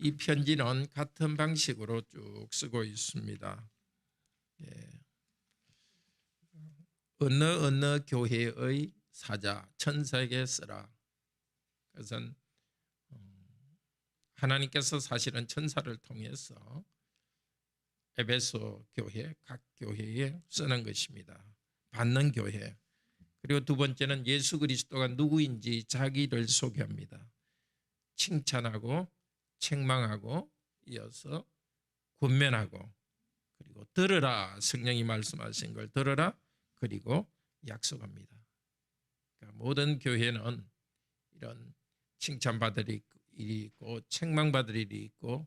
이 편지는 같은 방식으로 쭉 쓰고 있습니다. 예. 어느 교회의 사자 천사에게 쓰라. 그것은 하나님께서 사실은 천사를 통해서 에베소 교회 각 교회에 쓰는 것입니다. 받는 교회. 그리고 두 번째는 예수 그리스도가 누구인지 자기를 소개합니다. 칭찬하고 책망하고 이어서 권면하고 그리고 들으라, 성령이 말씀하신 걸 들으라, 그리고 약속합니다. 그러니까 모든 교회는 이런 칭찬받을 일이 있고 책망받을 일이 있고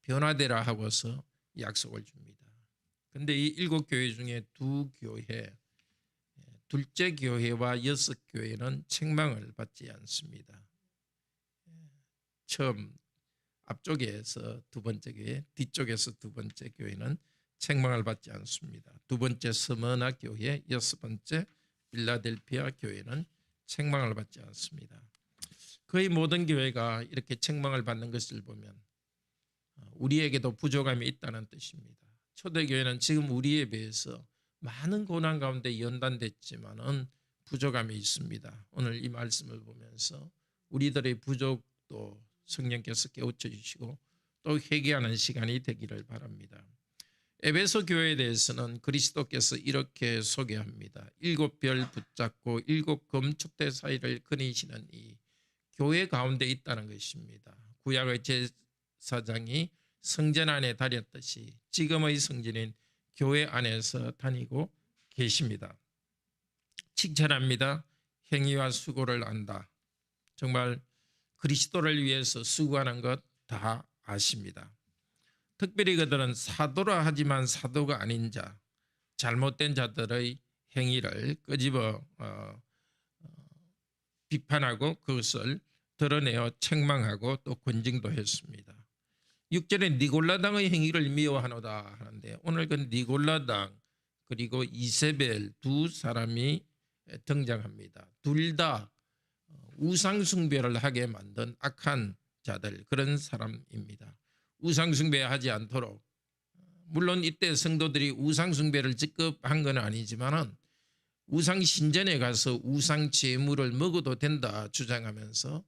변화되라 하고서 약속을 줍니다. 그런데 이 7교회 중에 2교회, 둘째 교회와 6교회는 책망을 받지 않습니다. 처음 앞쪽에서 두 번째 교회, 뒤쪽에서 두 번째 교회는 책망을 받지 않습니다. 두 번째 스머나 교회, 6번째 필라델피아 교회는 책망을 받지 않습니다. 거의 모든 교회가 이렇게 책망을 받는 것을 보면 우리에게도 부족함이 있다는 뜻입니다. 초대교회는 지금 우리에 비해서 많은 고난 가운데 연단됐지만은 부족함이 있습니다. 오늘 이 말씀을 보면서 우리들의 부족도 성령께서 깨우쳐 주시고 또 회개하는 시간이 되기를 바랍니다. 에베소 교회에 대해서는 그리스도께서 이렇게 소개합니다. 7별 붙잡고 7금 촛대 사이를 거니시는 이 교회 가운데 있다는 것입니다. 구약의 제사장이 성전 안에 다녔듯이 지금의 성전인 교회 안에서 다니고 계십니다. 칭찬합니다. 행위와 수고를 안다. 정말 그리스도를 위해서 수고하는 것 다 아십니다. 특별히 그들은 사도라 하지만 사도가 아닌 자, 잘못된 자들의 행위를 끄집어 비판하고 그것을 드러내어 책망하고 또 권징도 했습니다. 6절에 니골라당의 행위를 미워하노다 하는데 오늘 그 니골라당 그리고 이세벨 두 사람이 등장합니다. 둘 다 우상숭배를 하게 만든 악한 자들, 그런 사람입니다. 우상숭배하지 않도록, 물론 이때 성도들이 우상숭배를 직접 한 건 아니지만은 우상신전에 가서 우상제물을 먹어도 된다 주장하면서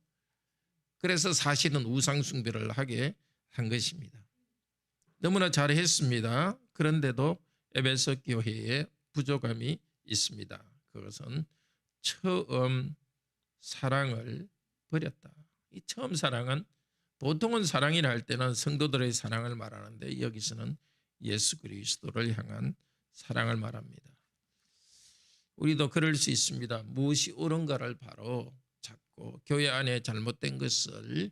그래서 사실은 우상숭배를 하게 한 것입니다. 너무나 잘했습니다. 그런데도 에베소 교회에 부족함이 있습니다. 그것은 처음 사랑을 버렸다. 이 처음 사랑은 보통은 사랑이라 할 때는 성도들의 사랑을 말하는데 여기서는 예수 그리스도를 향한 사랑을 말합니다. 우리도 그럴 수 있습니다. 무엇이 옳은가를 바로 잡고 교회 안에 잘못된 것을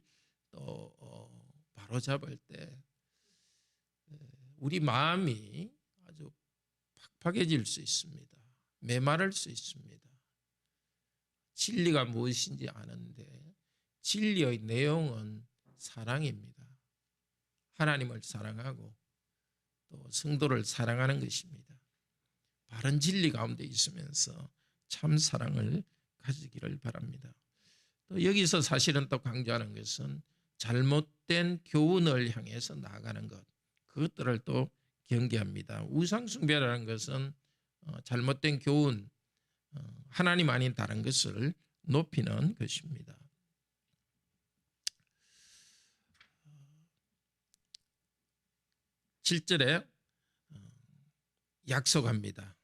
또 바로 잡을 때 우리 마음이 아주 팍팍해질 수 있습니다. 메마를 수 있습니다. 진리가 무엇인지 아는데 진리의 내용은 사랑입니다. 하나님을 사랑하고 또 성도를 사랑하는 것입니다. 바른 진리 가운데 있으면서 참 사랑을 가지기를 바랍니다. 또 여기서 사실은 또 강조하는 것은 잘못된 교훈을 향해서 나아가는 것, 그것들을 또 경계합니다. 우상숭배라는 것은 잘못된 교훈, 하나님 아닌 다른 것을 높이는 것입니다. 7절에 약속합니다.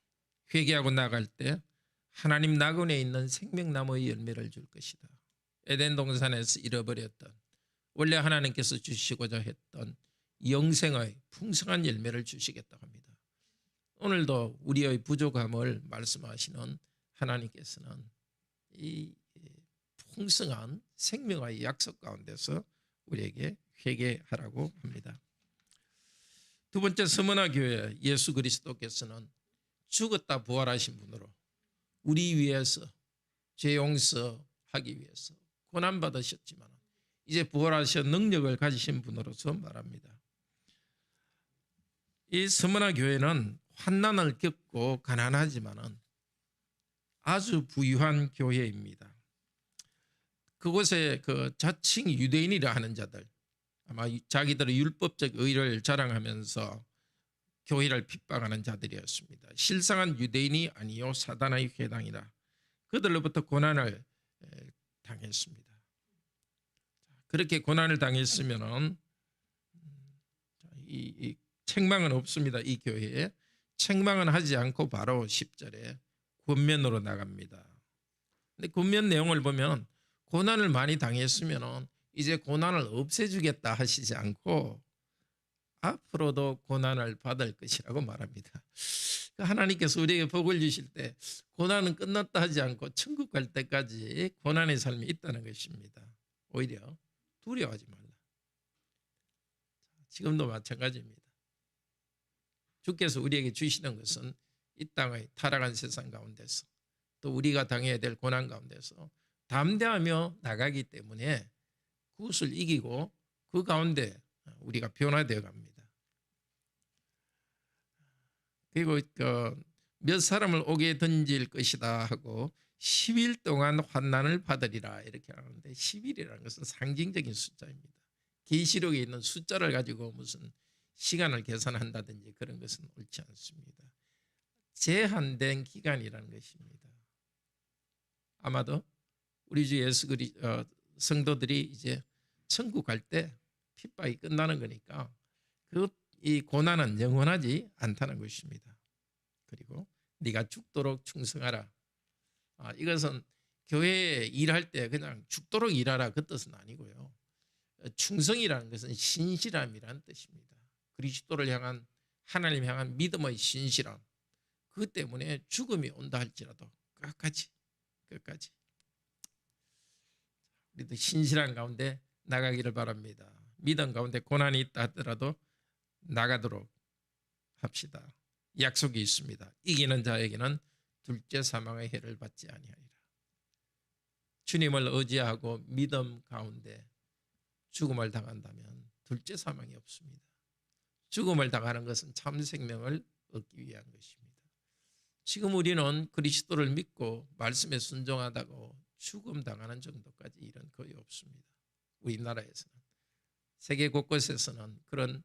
회개하고 나갈 때 하나님 낙원에 있는 생명나무의 열매를 줄 것이다. 에덴 동산에서 잃어버렸던 원래 하나님께서 주시고자 했던 영생의 풍성한 열매를 주시겠다고 합니다. 오늘도 우리의 부족함을 말씀하시는 하나님께서는 이 풍성한 생명의 약속 가운데서 우리에게 회개하라고 합니다. 두 번째 스무나 교회, 예수 그리스도께서는 죽었다 부활하신 분으로 우리 위해서 죄 용서하기 위해서 고난받으셨지만 이제 부활하셔 능력을 가지신 분으로서 말합니다. 이 스무나 교회는 환난을 겪고 가난하지만은 아주 부유한 교회입니다. 그곳에 그 자칭 유대인이라 하는 자들, 아마 자기들의 율법적 의를 자랑하면서 교회를 핍박하는 자들이었습니다. 실상은 유대인이 아니요 사단의 회당이라. 그들로부터 고난을 당했습니다. 그렇게 고난을 당했으면은 이 책망은 없습니다. 이 교회에 책망은 하지 않고 바로 10절에 권면으로 나갑니다. 근데 권면 내용을 보면 고난을 많이 당했으면은 이제 고난을 없애주겠다 하시지 않고 앞으로도 고난을 받을 것이라고 말합니다. 하나님께서 우리에게 복을 주실 때 고난은 끝났다 하지 않고 천국 갈 때까지 고난의 삶이 있다는 것입니다. 오히려 두려워하지 말라. 지금도 마찬가지입니다. 주께서 우리에게 주시는 것은 이 땅의 타락한 세상 가운데서 또 우리가 당해야 될 고난 가운데서 담대하며 나가기 때문에 그것을 이기고 그 가운데 우리가 변화되어 갑니다. 그리고 몇 사람을 옥에 던질 것이다 하고 10일 동안 환난을 받으리라 이렇게 하는데 10일이라는 것은 상징적인 숫자입니다. 계시록에 있는 숫자를 가지고 무슨 시간을 계산한다든지 그런 것은 옳지 않습니다. 제한된 기간이라는 것입니다. 아마도 우리 주 예수 그리스도 성도들이 이제 천국 갈 때 핍박이 끝나는 거니까 이 고난은 영원하지 않다는 것입니다. 그리고 네가 죽도록 충성하라. 이것은 교회에 일할 때 그냥 죽도록 일하라 그 뜻은 아니고요. 충성이라는 것은 신실함이라는 뜻입니다. 그리스도를 향한 하나님 향한 믿음의 신실함. 그 때문에 죽음이 온다 할지라도 끝까지 우리도 신실한 가운데 나가기를 바랍니다. 믿음 가운데 고난이 있다 하더라도 나가도록 합시다. 약속이 있습니다. 이기는 자에게는 둘째 사망의 해를 받지 아니하리라. 주님을 의지하고 믿음 가운데 죽음을 당한다면 둘째 사망이 없습니다. 죽음을 당하는 것은 참 생명을 얻기 위한 것입니다. 지금 우리는 그리스도를 믿고 말씀에 순종하다고 죽음 당하는 정도까지 일은 거의 없습니다. 우리나라에서는. 세계 곳곳에서는 그런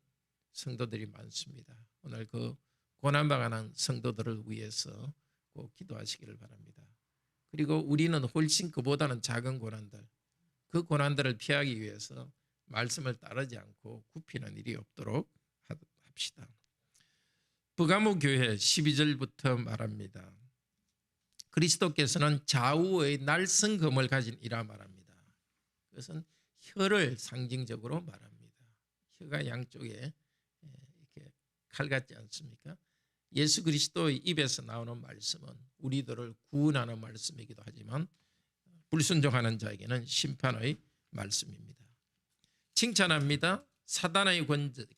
성도들이 많습니다. 오늘 그 고난당하는 성도들을 위해서 꼭 기도하시기를 바랍니다. 그리고 우리는 훨씬 그보다는 작은 고난들, 그 고난들을 피하기 위해서 말씀을 따르지 않고 굽히는 일이 없도록 합시다. 버가모 교회 12절부터 말합니다. 그리스도께서는 좌우의 날성검을 가진 이라 말합니다. 그것은 혀를 상징적으로 말합니다. 혀가 양쪽에 이렇게 칼 같지 않습니까? 예수 그리스도의 입에서 나오는 말씀은 우리들을 구원하는 말씀이기도 하지만 불순종하는 자에게는 심판의 말씀입니다. 칭찬합니다. 사단의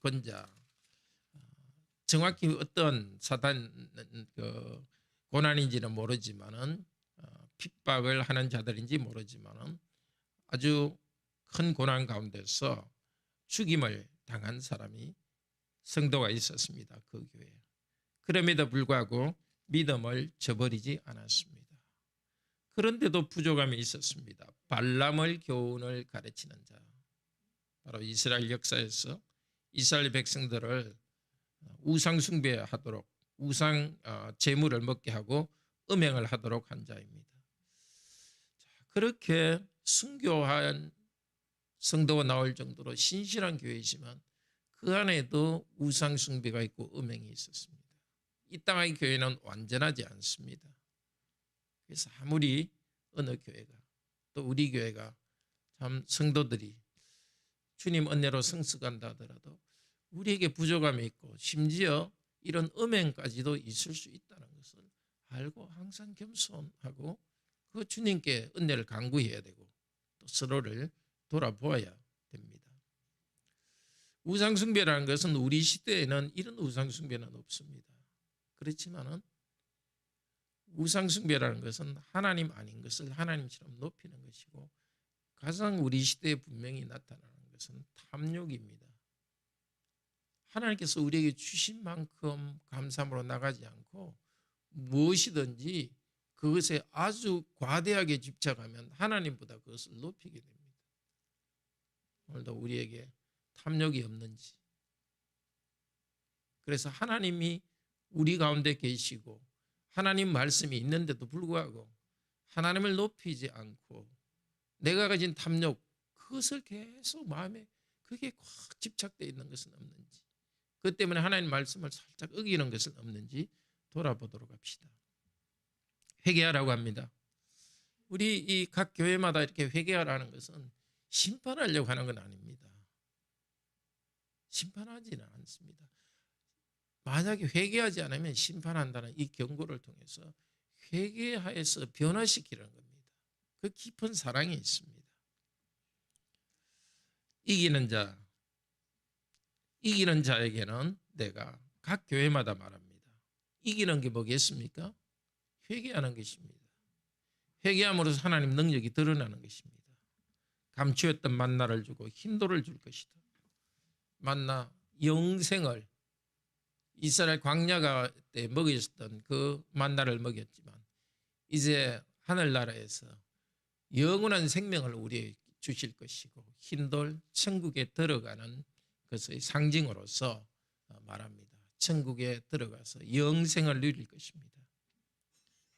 권자. 정확히 어떤 사단 고난인지는 모르지만은 핍박을 하는 자들인지 모르지만은 아주 큰 고난 가운데서 죽임을 당한 사람이 성도가 있었습니다. 그 교회에. 그럼에도 불구하고 믿음을 저버리지 않았습니다. 그런데도 부족함이 있었습니다. 발람의 교훈을 가르치는 자. 바로 이스라엘 역사에서 이스라엘 백성들을 우상 숭배하도록 우상 제물을 먹게 하고 음행을 하도록 한 자입니다. 그렇게 순교한 성도가 나올 정도로 신실한 교회이지만 그 안에도 우상 숭배가 있고 음행이 있었습니다. 이 땅의 교회는 완전하지 않습니다. 그래서 아무리 어느 교회가 또 우리 교회가 참 성도들이 주님 은혜로 성숙한다 하더라도 우리에게 부족함이 있고 심지어 이런 음행까지도 있을 수 있다는 것을 알고 항상 겸손하고 그 주님께 은혜를 간구해야 되고 또 서로를 돌아보아야 됩니다. 우상숭배라는 것은 우리 시대에는 이런 우상숭배는 없습니다. 그렇지만은 우상숭배라는 것은 하나님 아닌 것을 하나님처럼 높이는 것이고 가장 우리 시대에 분명히 나타나는 것은 탐욕입니다. 하나님께서 우리에게 주신 만큼 감사함으로 나가지 않고 무엇이든지 그것에 아주 과대하게 집착하면 하나님보다 그것을 높이게 됩니다. 오늘도 우리에게 탐욕이 없는지. 그래서 하나님이 우리 가운데 계시고 하나님 말씀이 있는데도 불구하고 하나님을 높이지 않고 내가 가진 탐욕, 그것을 계속 마음에 그게 꽉 집착되어 있는 것은 없는지, 그 때문에 하나님 말씀을 살짝 어기는 것은 없는지 돌아보도록 합시다. 회개하라고 합니다. 우리 이 각 교회마다 이렇게 회개하라는 것은 심판하려고 하는 건 아닙니다. 심판하지는 않습니다. 만약에 회개하지 않으면 심판한다는 이 경고를 통해서 회개하여서 변화시키는 겁니다. 그 깊은 사랑이 있습니다. 이기는 자에게는 내가 각 교회마다 말합니다. 이기는 게 뭐겠습니까? 회개하는 것입니다. 회개함으로써 하나님 능력이 드러나는 것입니다. 감추었던 만나를 주고 힌도를 줄 것이다. 만나 영생을 이스라엘 광야가 때 먹였던 그 만나를 먹였지만 이제 하늘나라에서 영원한 생명을 우리에게 주실 것이고 흰돌 천국에 들어가는 것의 상징으로서 말합니다. 천국에 들어가서 영생을 누릴 것입니다.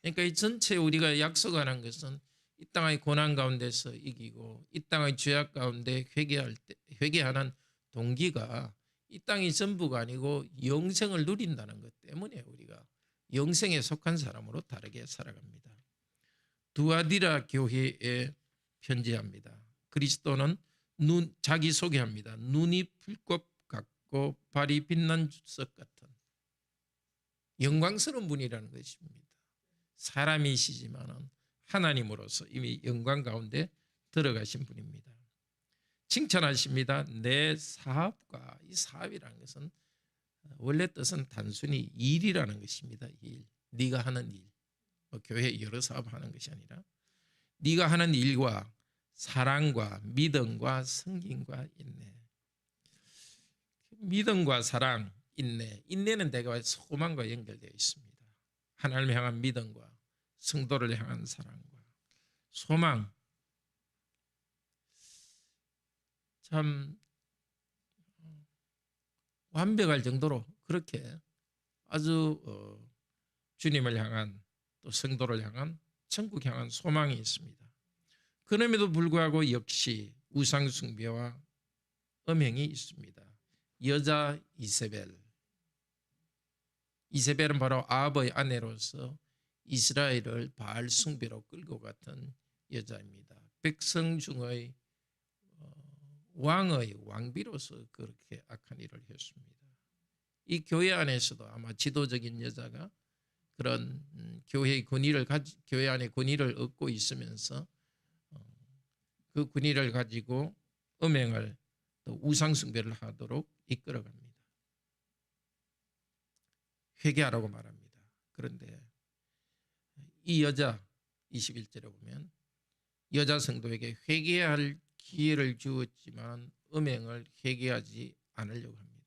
그러니까 이 전체 우리가 약속하는 것은 이 땅의 고난 가운데서 이기고 이 땅의 죄악 가운데 회개하는 동기가 이 땅이 전부가 아니고 영생을 누린다는 것 때문에 우리가 영생에 속한 사람으로 다르게 살아갑니다. 두아디라 교회에 편지합니다. 그리스도는 자기 소개합니다. 눈이 불꽃 같고 발이 빛난 주석 같은 영광스러운 분이라는 것입니다. 사람이시지만 하나님으로서 이미 영광 가운데 들어가신 분입니다. 칭찬하십니다. 내 사업과, 이 사업이라는 것은 원래 뜻은 단순히 일이라는 것입니다. 일. 네가 하는 일. 교회 여러 사업하는 것이 아니라 네가 하는 일과 사랑과 믿음과 성김과 인내. 믿음과 사랑, 인내는 내가 소망과 연결되어 있습니다. 하나님을 향한 믿음과 성도를 향한 사랑과 소망. 참 완벽할 정도로 그렇게 아주 주님을 향한 또 성도를 향한 천국 향한 소망이 있습니다. 그럼에도 불구하고 역시 우상 숭배와 음행이 있습니다. 여자 이세벨은 바로 아합의 아내로서 이스라엘을 바알 숭배로 끌고 갔던 여자입니다. 백성 중의 왕의 왕비로서 그렇게 악한 일을 했습니다. 이 교회 안에서도 아마 지도적인 여자가 그런 교회 안에 권위를 얻고 있으면서 그 권위를 가지고 음행을 또 우상 숭배를 하도록 이끌어갑니다. 회개하라고 말합니다. 그런데 이 여자 21절에 보면 여자 성도에게 회개할 기회를 주었지만 음행을 회개하지 않으려고 합니다.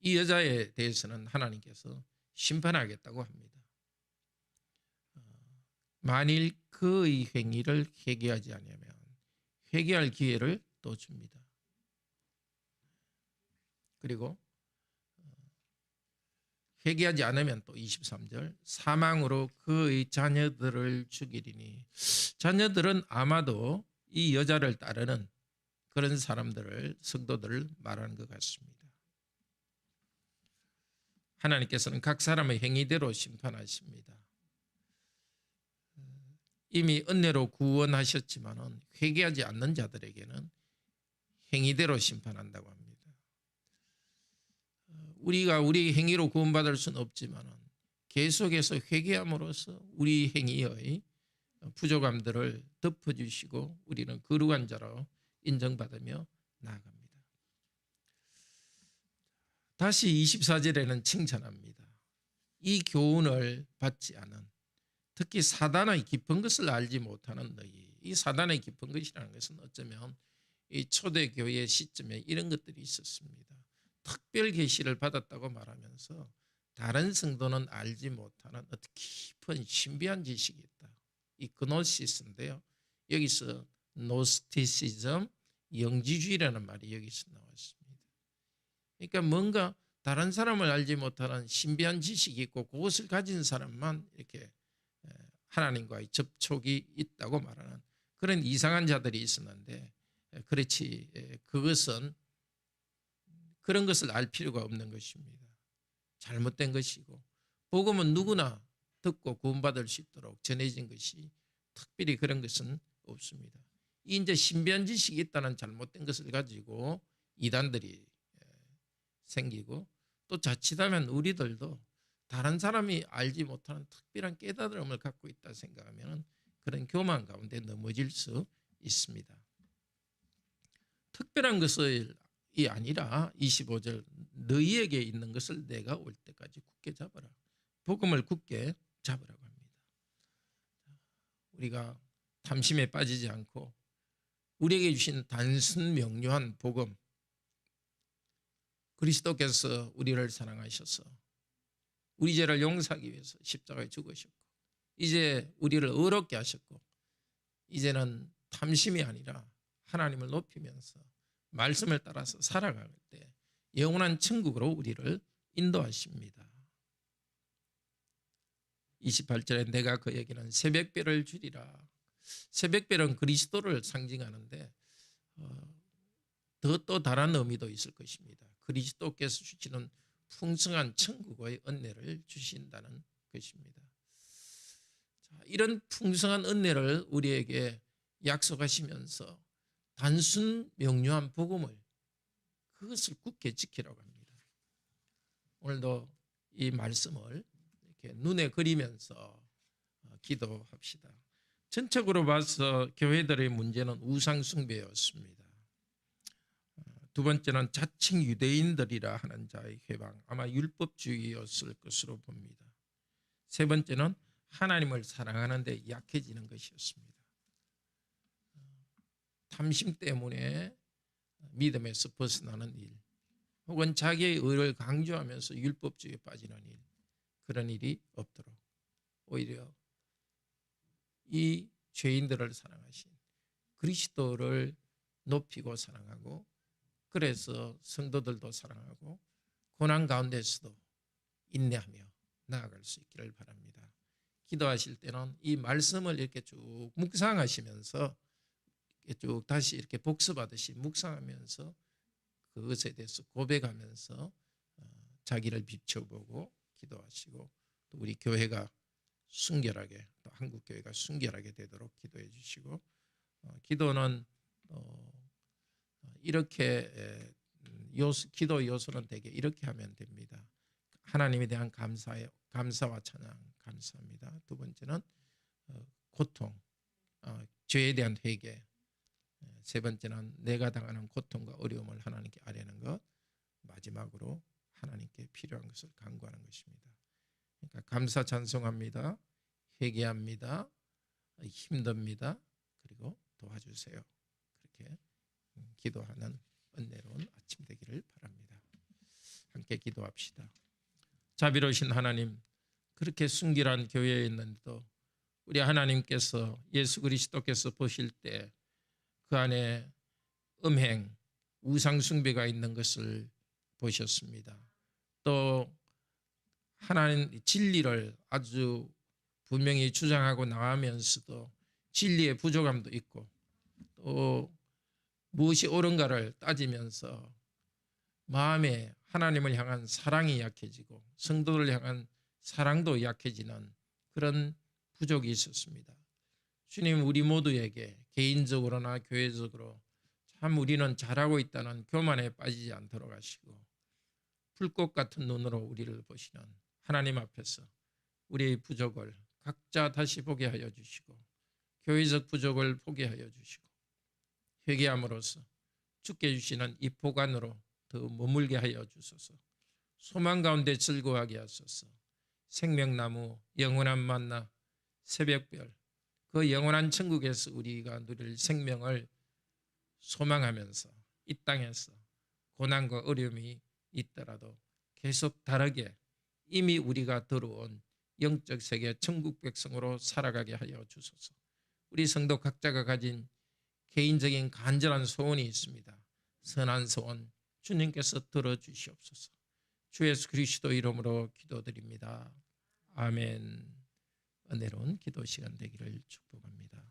이 여자에 대해서는 하나님께서 심판하겠다고 합니다. 만일 그의 행위를 회개하지 않으면 회개할 기회를 또 줍니다. 그리고 회개하지 않으면 또 23절 사망으로 그의 자녀들을 죽이리니, 자녀들은 아마도 이 여자를 따르는 그런 사람들을, 성도들을 말하는 것 같습니다. 하나님께서는 각 사람의 행위대로 심판하십니다. 이미 은혜로 구원하셨지만 회개하지 않는 자들에게는 행위대로 심판한다고 합니다. 우리가 우리 행위로 구원받을 수는 없지만 계속해서 회개함으로써 우리 행위의 부족함들을 덮어주시고 우리는 거룩한 자로 인정받으며 나아갑니다. 다시 24절에는 칭찬합니다. 이 교훈을 받지 않은, 특히 사단의 깊은 것을 알지 못하는 너희. 이 사단의 깊은 것이라는 것은 어쩌면 이 초대교회 시점에 이런 것들이 있었습니다. 특별 계시를 받았다고 말하면서 다른 성도는 알지 못하는 어떤 깊은 신비한 지식이 있다. 이 그노시스인데요. 여기서 노스티시즘, 영지주의라는 말이 여기서 나왔습니다. 그러니까 뭔가 다른 사람을 알지 못하는 신비한 지식이 있고 그것을 가진 사람만 이렇게 하나님과의 접촉이 있다고 말하는 그런 이상한 자들이 있었는데, 그렇지, 그것은 그런 것을 알 필요가 없는 것입니다. 잘못된 것이고, 복음은 누구나 듣고 구원받을 수 있도록 전해진 것이 특별히 그런 것은 없습니다. 이제 신비한 지식이 있다는 잘못된 것을 가지고 이단들이 생기고, 또 자칫하면 우리들도 다른 사람이 알지 못하는 특별한 깨달음을 갖고 있다 생각하면 그런 교만 가운데 넘어질 수 있습니다. 특별한 것이 아니라 25절 너희에게 있는 것을 내가 올 때까지 굳게 잡아라. 복음을 굳게 잡으라고 합니다. 우리가 탐심에 빠지지 않고 우리에게 주신 단순 명료한 복음, 그리스도께서 우리를 사랑하셔서 우리 죄를 용서하기 위해서 십자가에 죽으셨고, 이제 우리를 의롭게 하셨고, 이제는 탐심이 아니라 하나님을 높이면서 말씀을 따라서 살아갈 때 영원한 천국으로 우리를 인도하십니다. 28절에 내가 그에게는 새벽별을 주리라. 새벽별은 그리스도를 상징하는데 또 다른 의미도 있을 것입니다. 그리스도께서 주시는 풍성한 천국의 은혜를 주신다는 것입니다. 자, 이런 풍성한 은혜를 우리에게 약속하시면서 단순 명료한 복음을, 그것을 굳게 지키라고 합니다. 오늘도 이 말씀을 이렇게 눈에 그리면서 기도합시다. 전적으로 봐서 교회들의 문제는 우상 숭배였습니다. 두 번째는 자칭 유대인들이라 하는 자의 회방, 아마 율법주의였을 것으로 봅니다. 세 번째는 하나님을 사랑하는 데 약해지는 것이었습니다. 탐심 때문에 믿음에서 벗어나는 일, 혹은 자기의 의를 강조하면서 율법주의에 빠지는 일, 그런 일이 없도록 오히려 이 죄인들을 사랑하신 그리스도를 높이고 사랑하고, 그래서 성도들도 사랑하고 고난 가운데서도 인내하며 나아갈 수 있기를 바랍니다. 기도하실 때는 이 말씀을 이렇게 쭉 묵상하시면서 쭉 다시 이렇게 복습하듯이 묵상하면서 그것에 대해서 고백하면서 자기를 비춰보고 기도하시고, 또 우리 교회가 순결하게, 또 한국 교회가 순결하게 되도록 기도해 주시고, 기도는 이렇게 기도 요소는 되게 이렇게 하면 됩니다. 하나님에 대한 감사와 찬양 감사합니다. 두 번째는 고통, 죄에 대한 회개. 세 번째는 내가 당하는 고통과 어려움을 하나님께 아뢰는 것. 마지막으로 하나님께 필요한 것을 간구하는 것입니다. 그러니까 감사 찬송합니다. 회개합니다. 힘듭니다. 그리고 도와주세요. 그렇게 기도하는 은혜로운 아침 되기를 바랍니다. 함께 기도합시다. 자비로우신 하나님, 그렇게 순결한 교회에 있는데도 우리 하나님께서, 예수 그리스도께서 보실 때 그 안에 음행, 우상 숭배가 있는 것을 보셨습니다. 또 하나님 진리를 아주 분명히 주장하고 나가면서도 진리의 부족함도 있고, 또 무엇이 옳은가를 따지면서 마음에 하나님을 향한 사랑이 약해지고 성도를 향한 사랑도 약해지는 그런 부족이 있었습니다. 주님, 우리 모두에게 개인적으로나 교회적으로 참 우리는 잘하고 있다는 교만에 빠지지 않도록 하시고, 불꽃 같은 눈으로 우리를 보시는 하나님 앞에서 우리의 부족을 각자 다시 보게 하여 주시고, 교회적 부족을 보게 하여 주시고, 회개함으로써 주께 주시는 이 보관으로 더 머물게 하여 주소서. 소망 가운데 즐거워하게 하소서. 생명나무, 영원한 만나, 새벽별, 그 영원한 천국에서 우리가 누릴 생명을 소망하면서 이 땅에서 고난과 어려움이 있더라도 계속 다르게 이미 우리가 들어온 영적 세계 천국 백성으로 살아가게 하여 주소서. 우리 성도 각자가 가진 개인적인 간절한 소원이 있습니다. 선한 소원 주님께서 들어주시옵소서. 주 예수 그리스도 이름으로 기도드립니다. 아멘. 은혜로운 기도 시간 되기를 축복합니다.